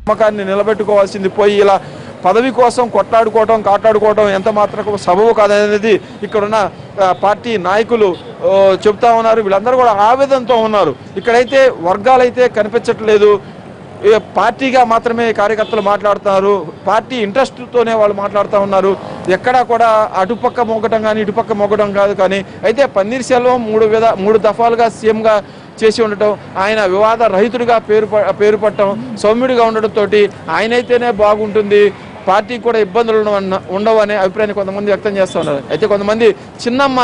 నమ్మకాన్ని నిలబెట్టుకోవాల్సింది పోయి ఇలా పదవి కోసం కొట్లాడుకోవటం కాట్లాడుకోవటం ఎంత మాత్రం సబబు కాదనేది ఇక్కడున్న పార్టీ నాయకులు చెప్తా ఉన్నారు. వీళ్ళందరూ కూడా ఆవేదనతో ఉన్నారు. ఇక్కడైతే వర్గాలైతే కనిపించట్లేదు, పార్టీగా మాత్రమే కార్యకర్తలు మాట్లాడుతున్నారు, పార్టీ ఇంట్రెస్ట్తోనే వాళ్ళు మాట్లాడుతూ ఉన్నారు. ఎక్కడా కూడా అటుపక్క మొగ్గటం కానీ ఇటుపక్క మొగ్గటం కాదు. కానీ అయితే పన్నీర్ సెల్వం మూడు దఫాలుగా సీఎంగా చేసి ఉండటం, ఆయన వివాద రహితుడిగా పేరు పట్టడం, సౌమ్యుడిగా ఉండటంతో ఆయనైతేనే బాగుంటుంది, పార్టీకి కూడా ఇబ్బందులు ఉండవు అనే అభిప్రాయాన్ని కొంతమంది వ్యక్తం చేస్తూ ఉన్నారు. అయితే కొంతమంది చిన్నమ్మ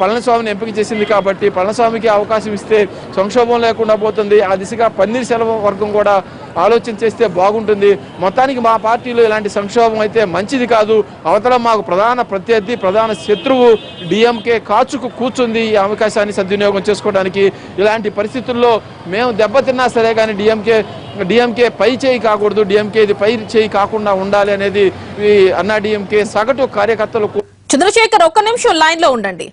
పళనిస్వామిని ఎంపిక చేసింది కాబట్టి పళనిస్వామికి అవకాశం ఇస్తే సంక్షోభం లేకుండా పోతుంది, ఆ దిశగా పన్నీర్ సెల్వం వర్గం కూడా ఆలోచన చేస్తే బాగుంటుంది, మొత్తానికి మా పార్టీలో ఇలాంటి సంక్షోభం అయితే మంచిది కాదు, అవతల మాకు ప్రధాన ప్రత్యర్థి ప్రధాన శత్రువు డిఎంకే కాచుకు కూర్చుంది, ఈ అవకాశాన్ని సద్వినియోగం చేసుకోవడానికి ఇలాంటి పరిస్థితుల్లో మేము దెబ్బతిన్నా సరే కానీ డిఎంకే పై చేయి కాకూడదు, డిఎంకే ఇది పై చేయి కాకుండా ఉండాలి అనేది ఈ అన్నా డిఎంకే సగటు కార్యకర్తలు. చంద్రశేఖర్, ఒక్క నిమిషం లైన్ లో ఉండండి.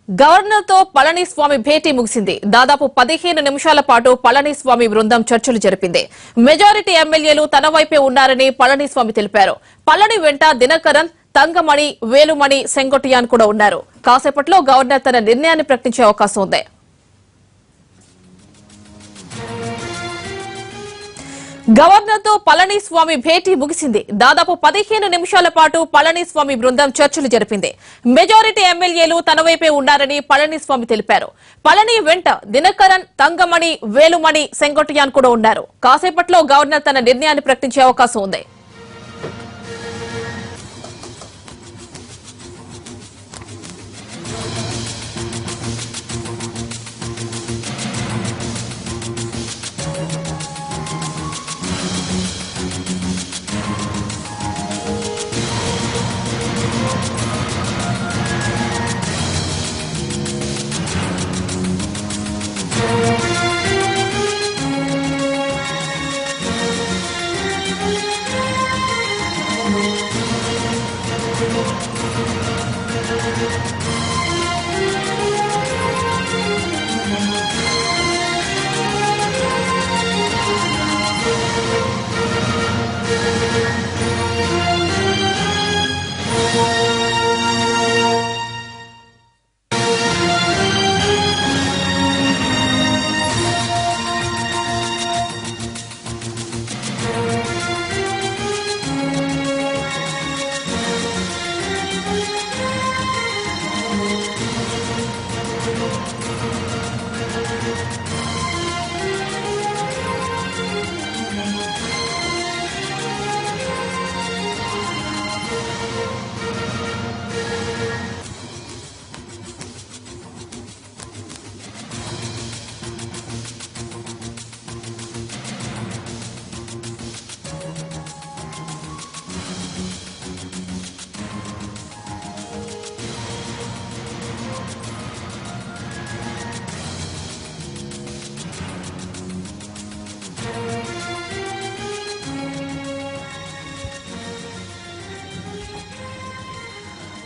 గవర్నర్ తో పళనిస్వామి భేటీ ముగిసింది. దాదాపు 15 నిమిషాల పాటు పళనిస్వామి బృందం చర్చలు జరిపింది. మెజారిటీ ఎమ్మెల్యేలు తన వైపే ఉన్నారని పళనిస్వామి తెలిపారు. పళని వెంట దినకరన్, తంగమణి, వేలుమణి, సెంగొట్టియాన్ కూడా ఉన్నారు. కాసేపట్లో గవర్నర్ తన నిర్ణయాన్ని ప్రకటించే అవకాశం ఉంది. గవర్నర్ తో పళనిస్వామి భేటీ ముగిసింది. దాదాపు 15 నిమిషాల పాటు పళనిస్వామి బృందం చర్చలు జరిపింది. మెజారిటీ ఎమ్మెల్యేలు తన వైపే ఉన్నారని పళనిస్వామి తెలిపారు. పళని వెంట దినకరన్, తంగమణి, వేలుమణి, సెంగొట్టియాన్ కూడా ఉన్నారు. కాసేపట్లో గవర్నర్ తన నిర్ణయాన్ని ప్రకటించే అవకాశం ఉంది.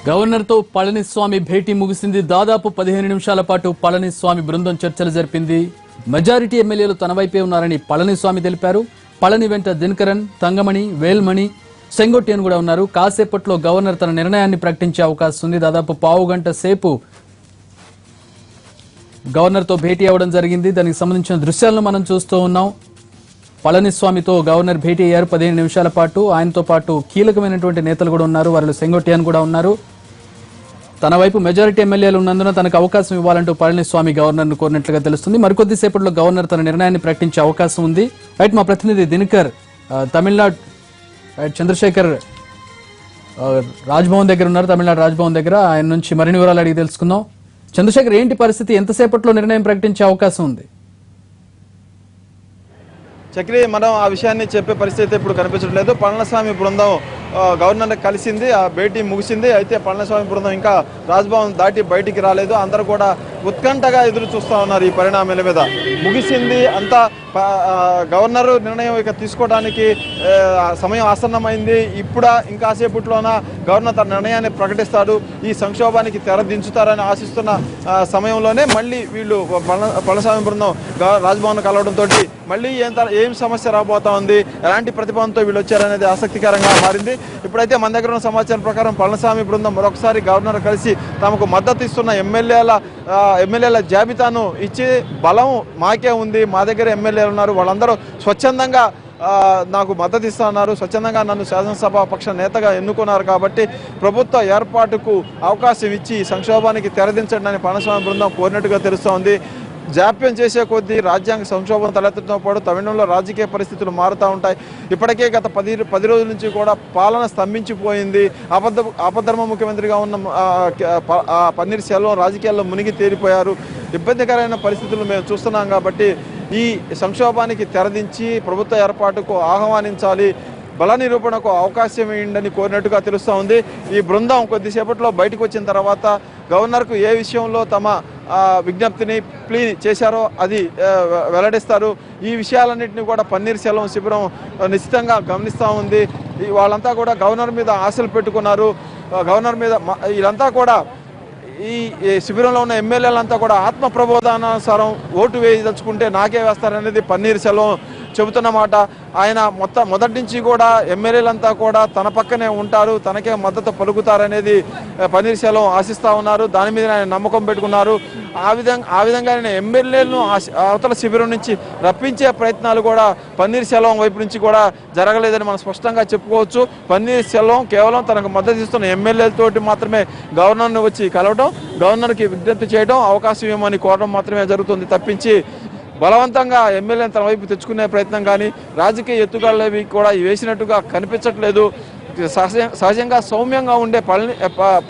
గవర్నర్ తో పళనిస్వామి భేటీ ముగిసింది. దాదాపు 15 నిమిషాల పాటు పళనిస్వామి బృందం చర్చలు జరిపింది. మెజారిటీ ఎమ్మెల్యేలు తన వైపే ఉన్నారని పళనిస్వామి తెలిపారు. పళని వెంట దినకరన్, తంగమణి, వేల్మణి, సెంగొట్టియాన్ కూడా ఉన్నారు. కాసేపట్లో గవర్నర్ తన నిర్ణయాన్ని ప్రకటించే అవకాశం ఉంది. దాదాపు పావు గంట సేపు గవర్నర్ తో భేటీ అవ్వడం జరిగింది. దానికి సంబంధించిన దృశ్యాలను మనం చూస్తూ ఉన్నాం. పళనిస్వామితో గవర్నర్ భేటీ అయ్యారు 15 నిమిషాల పాటు. ఆయనతో పాటు కీలకమైనటువంటి నేతలు కూడా ఉన్నారు. వారిలో సెంగొట్టియాన్ కూడా ఉన్నారు. తన వైపు మెజారిటీ ఎమ్మెల్యేలు ఉన్నందున తనకు అవకాశం ఇవ్వాలంటూ పళనిస్వామి గవర్నర్ను కోరినట్లుగా తెలుస్తుంది. మరికొద్దిసేపట్లో గవర్నర్ తన నిర్ణయాన్ని ప్రకటించే అవకాశం ఉంది. రైట్, మా ప్రతినిధి దినకర్ తమిళనాడు, చంద్రశేఖర్ రాజ్భవన్ దగ్గర ఉన్నారు. తమిళనాడు రాజ్భవన్ దగ్గర ఆయన నుంచి మరిన్ని వివరాలు అడిగి తెలుసుకుందాం. చంద్రశేఖర్, ఏంటి పరిస్థితి? ఎంతసేపట్లో నిర్ణయం ప్రకటించే అవకాశం ఉంది? చక్రి, మనం ఆ విషయాన్ని చెప్పే పరిస్థితి ఇప్పుడు కనిపించట్లేదు. పళనిస్వామి బృందం గవర్నర్ కలిసింది, ఆ భేటీ ముగిసింది. అయితే పళనిస్వామి బృందం ఇంకా రాజ్భవన్ దాటి బయటికి రాలేదు. అందరూ కూడా ఉత్కంఠగా ఎదురు చూస్తూ ఉన్నారు ఈ పరిణామాల మీద. ముగిసింది అంతా, గవర్నర్ నిర్ణయం ఇక తీసుకోవడానికి సమయం ఆసన్నమైంది. ఇంకాసేపట్లోన గవర్నర్ తన నిర్ణయాన్ని ప్రకటిస్తాడు. ఈ సంక్షోభానికి తెరదించుతారని ఆశిస్తున్న సమయంలోనే మళ్ళీ వీళ్ళు పళనిస్వామి బృందం రాజ్భవన్ కలవడంతో మళ్ళీ ఏం సమస్య రాబోతా ఉంది, ఎలాంటి ప్రతిపాదనతో వీళ్ళు వచ్చారనేది ఆసక్తికరంగా మారింది. ఇప్పుడైతే మన దగ్గర ఉన్న సమాచారం ప్రకారం పళనిస్వామి బృందం మరొకసారి గవర్నర్ కలిసి తమకు మద్దతు ఇస్తున్న ఎమ్మెల్యేల జాబితాను ఇచ్చి, బలం మాకే ఉంది, మా దగ్గర ఎమ్మెల్యేలు ఉన్నారు, వాళ్ళందరూ స్వచ్ఛందంగా నాకు మద్దతు ఇస్తున్నారు, స్వచ్ఛందంగా నన్ను శాసనసభ పక్ష నేతగా ఎన్నుకున్నారు కాబట్టి ప్రభుత్వ ఏర్పాటుకు అవకాశం ఇచ్చి సంక్షోభానికి తెరదించండి అని పళనిస్వామి బృందం కోరినట్టుగా తెలుస్తోంది. జాప్యం చేసే కొద్దీ రాజ్యాంగ సంక్షోభం తలెత్తడంతో పాటు తమిళనాడులో రాజకీయ పరిస్థితులు మారుతూ ఉంటాయి. ఇప్పటికే గత 10 రోజుల నుంచి కూడా పాలన స్తంభించిపోయింది. అపధర్మ ముఖ్యమంత్రిగా ఉన్న పన్నీర్ సెల్వం రాజకీయాల్లో మునిగి తేలిపోయారు. ఇబ్బందికరమైన పరిస్థితులు మేము చూస్తున్నాం కాబట్టి ఈ సంక్షోభానికి తెరదించి ప్రభుత్వ ఏర్పాటుకు ఆహ్వానించాలి, బల నిరూపణకు అవకాశం ఇవ్వండి కోరినట్టుగా తెలుస్తూ ఉంది. ఈ బృందం కొద్దిసేపట్లో బయటకు వచ్చిన తర్వాత గవర్నర్కు ఏ విషయంలో తమ విజ్ఞప్తిని ప్లీ చేశారో అది వెల్లడిస్తారు. ఈ విషయాలన్నింటినీ కూడా పన్నీర్ సెల్వం శిబిరం నిశ్చితంగా గమనిస్తూ ఉంది. వాళ్ళంతా కూడా గవర్నర్ మీద ఆశలు పెట్టుకున్నారు. గవర్నర్ మీద వీళ్ళంతా కూడా ఈ శిబిరంలో ఉన్న ఎమ్మెల్యేలంతా కూడా ఆత్మ ప్రబోధానుసారం ఓటు వేయదలుచుకుంటే నాకే వేస్తారనేది పన్నీర్ సెల్వం చెబుతున్నమాట. ఆయన మొదటి నుంచి కూడా ఎమ్మెల్యేలంతా కూడా తన పక్కనే ఉంటారు, తనకే మద్దతు పలుకుతారనేది పన్నీర్ సెల్వం ఆశిస్తూ ఉన్నారు. దాని మీద ఆయన నమ్మకం పెట్టుకున్నారు. ఆ విధంగా ఆయన ఎమ్మెల్యేలను అవతల శిబిరం నుంచి రప్పించే ప్రయత్నాలు కూడా పన్నీర్ సెల్వం వైపు నుంచి కూడా జరగలేదని మనం స్పష్టంగా చెప్పుకోవచ్చు. పన్నీర్ సెల్వం కేవలం తనకు మద్దతు ఇస్తున్న ఎమ్మెల్యేలతోటి మాత్రమే గవర్నర్ను వచ్చి కలవడం, గవర్నర్కి విజ్ఞప్తి చేయడం, అవకాశం ఇవ్వమని కోరడం మాత్రమే జరుగుతుంది తప్పించి బలవంతంగా ఎమ్మెల్యేని తన వైపు తెచ్చుకునే ప్రయత్నం కానీ రాజకీయ ఎత్తుగడలవి కూడా వేసినట్టుగా కనిపించట్లేదు. సహజంగా సౌమ్యంగా ఉండే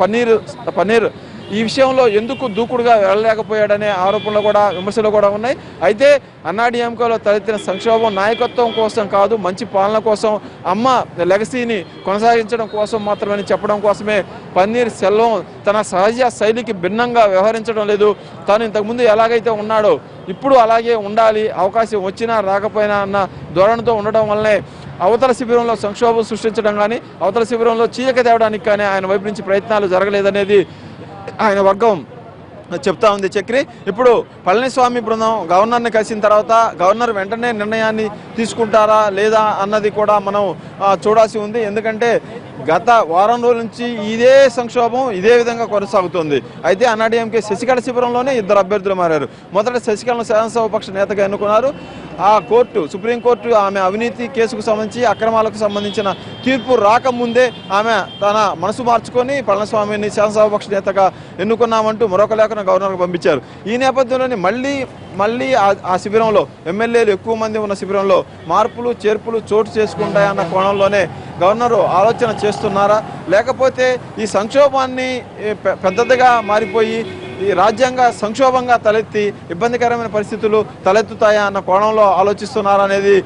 పన్నీర్ ఈ విషయంలో ఎందుకు దూకుడుగా వెళ్ళలేకపోయాడనే ఆరోపణలు కూడా, విమర్శలు కూడా ఉన్నాయి. అయితే అన్నాడీఎంకేలో తలెత్తిన సంక్షోభం నాయకత్వం కోసం కాదు, మంచి పాలన కోసం, అమ్మ లెగసీని కొనసాగించడం కోసం మాత్రమే చెప్పడం కోసమే పన్నీర్ సెల్వం తన సహజ శైలికి భిన్నంగా వ్యవహరించడం లేదు. తాను ఇంతకుముందు ఎలాగైతే ఉన్నాడో ఇప్పుడు అలాగే ఉండాలి, అవకాశం వచ్చినా రాకపోయినా అన్న ధోరణితో ఉండడం వల్లనే అవతల శిబిరంలో సంక్షోభం సృష్టించడం కానీ, అవతల శిబిరంలో చీలిక తేవడానికి కానీ ఆయన వైపు నుంచి ప్రయత్నాలు జరగలేదనేది ఆయన వర్గం చెప్తా ఉంది. చక్రి, ఇప్పుడు పళనిస్వామి బృందం గవర్నర్ని కలిసిన తర్వాత గవర్నర్ వెంటనే నిర్ణయాన్ని తీసుకుంటారా లేదా అన్నది కూడా మనం చూడాల్సి ఉంది. ఎందుకంటే గత వారం రోజుల నుంచి ఇదే సంక్షోభం ఇదే విధంగా కొనసాగుతుంది. అయితే అన్నాడీఎంకే శశికళ శిబిరంలోనే 2 అభ్యర్థులు మారారు. మొదట శశికళను శాసనసభ పక్ష నేతగా ఎన్నుకున్నారు. ఆ సుప్రీంకోర్టు ఆమె అవినీతి కేసుకు సంబంధించి, అక్రమాలకు సంబంధించిన తీర్పు రాకముందే ఆమె తన మనసు మార్చుకొని పళనిస్వామిని శాసనసభ పక్ష నేతగా ఎన్నుకున్నామంటూ మరొక లేఖను గవర్నర్కు పంపించారు. ఈ నేపథ్యంలోనే మళ్ళీ ఆ శిబిరంలో ఎమ్మెల్యేలు ఎక్కువ మంది ఉన్న శిబిరంలో మార్పులు చేర్పులు చోటు చేసుకుంటాయన్న కోణంలోనే గవర్నరు ఆలోచన చేస్తున్నారా, లేకపోతే ఈ సంక్షోభాన్ని పెద్దదిగా మారిపోయి ఈ రాజ్యాంగ సంక్షోభంగా తలెత్తి ఇబ్బందికరమైన పరిస్థితులు తలెత్తుతాయా అన్న కోణంలో ఆలోచిస్తున్నారనేది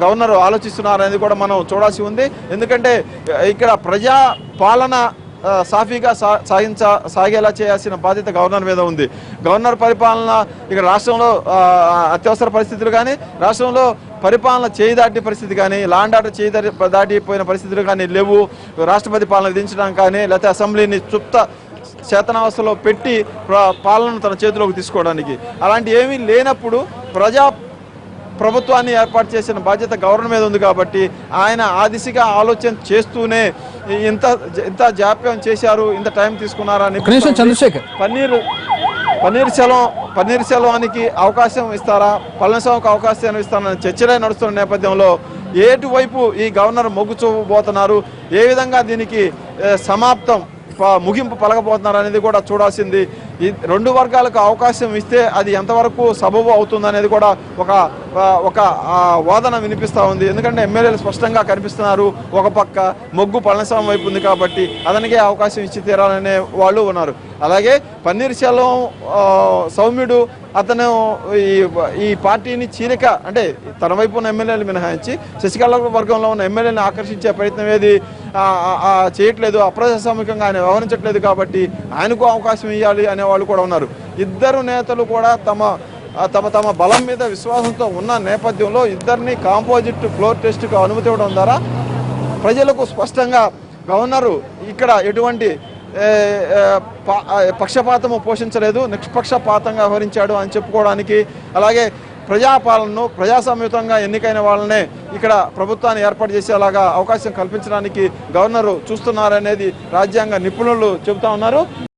గవర్నర్ ఆలోచిస్తున్నారనేది కూడా మనం చూడాల్సి ఉంది. ఎందుకంటే ఇక్కడ ప్రజా పాలన సాఫీగా సాగేలా చేయాల్సిన బాధ్యత గవర్నర్ మీద ఉంది. గవర్నర్ పరిపాలన ఇక్కడ రాష్ట్రంలో అత్యవసర పరిస్థితులు కానీ, రాష్ట్రంలో పరిపాలన చేయి పరిస్థితి కానీ, లాండ్ ఆర్డర్ చేయి దాటిపోయిన పరిస్థితులు కానీ లేవు. రాష్ట్రపతి పాలన విధించడం కానీ, లేకపోతే అసెంబ్లీని చేతనావస్థలో పెట్టి పాలనను తన చేతిలోకి తీసుకోవడానికి అలాంటి ఏమీ లేనప్పుడు ప్రభుత్వాన్ని ఏర్పాటు చేసిన బాధ్యత గవర్నర్ మీద ఉంది కాబట్టి ఆయన ఆ దిశగా ఆలోచన చేస్తూనే ఇంత జాప్యం చేశారు, ఇంత టైం తీసుకున్నారని చంద్రశేఖర్ పన్నీర్ సెల్వానికి అవకాశం ఇస్తారా, పళనిస్వామికి అవకాశం ఇస్తారని చర్చలే నడుస్తున్న నేపథ్యంలో ఏటువైపు ఈ గవర్నర్ మొగ్గు చూపబోతున్నారు, ఏ విధంగా దీనికి ముగింపు పలకబోతున్నారు అనేది కూడా చూడాల్సింది. ఈ రెండు వర్గాలకు అవకాశం ఇస్తే అది ఎంతవరకు సబబు అవుతుందనేది కూడా ఒక వాదన వినిపిస్తూ ఉంది. ఎందుకంటే ఎమ్మెల్యేలు స్పష్టంగా కనిపిస్తున్నారు. ఒక పక్క మొగ్గు పళనిస్వామి వైపు ఉంది కాబట్టి అతనికే అవకాశం ఇచ్చి తీరాలనే వాళ్ళు ఉన్నారు. అలాగే పన్నీర్ సెల్వం సౌమ్యుడు అతను ఈ పార్టీని చీలిక అంటే తన వైపు ఉన్న ఎమ్మెల్యేలు మినహాయించి శశికళ వర్గంలో ఉన్న ఎమ్మెల్యేలను ఆకర్షించే ప్రయత్నం ఏది చేయట్లేదు, అప్రజాస్వామికంగా ఆయన వ్యవహరించట్లేదు కాబట్టి ఆయనకు అవకాశం ఇవ్వాలి అనే వాళ్ళు కూడా ఉన్నారు. ఇద్దరు నేతలు కూడా తమ బలం మీద విశ్వాసంతో ఉన్న నేపథ్యంలో ఇద్దరిని కాంపోజిట్ ఫ్లోర్ టెస్ట్కు అనుమతి ఇవ్వడం ద్వారా ప్రజలకు స్పష్టంగా గవర్నరు ఇక్కడ ఎటువంటి పక్షపాతము పోషించలేదు, నిష్పక్షపాతంగా వ్యవహరించాడు అని చెప్పుకోవడానికి, అలాగే ప్రజాపాలనను ప్రజాసమ్మితంగా ఎన్నికైన వాళ్ళనే ఇక్కడ ప్రభుత్వాన్ని ఏర్పాటు చేసేలాగా అవకాశం కల్పించడానికి గవర్నరు చూస్తున్నారనేది రాజ్యాంగ నిపుణులు చెబుతా ఉన్నారు.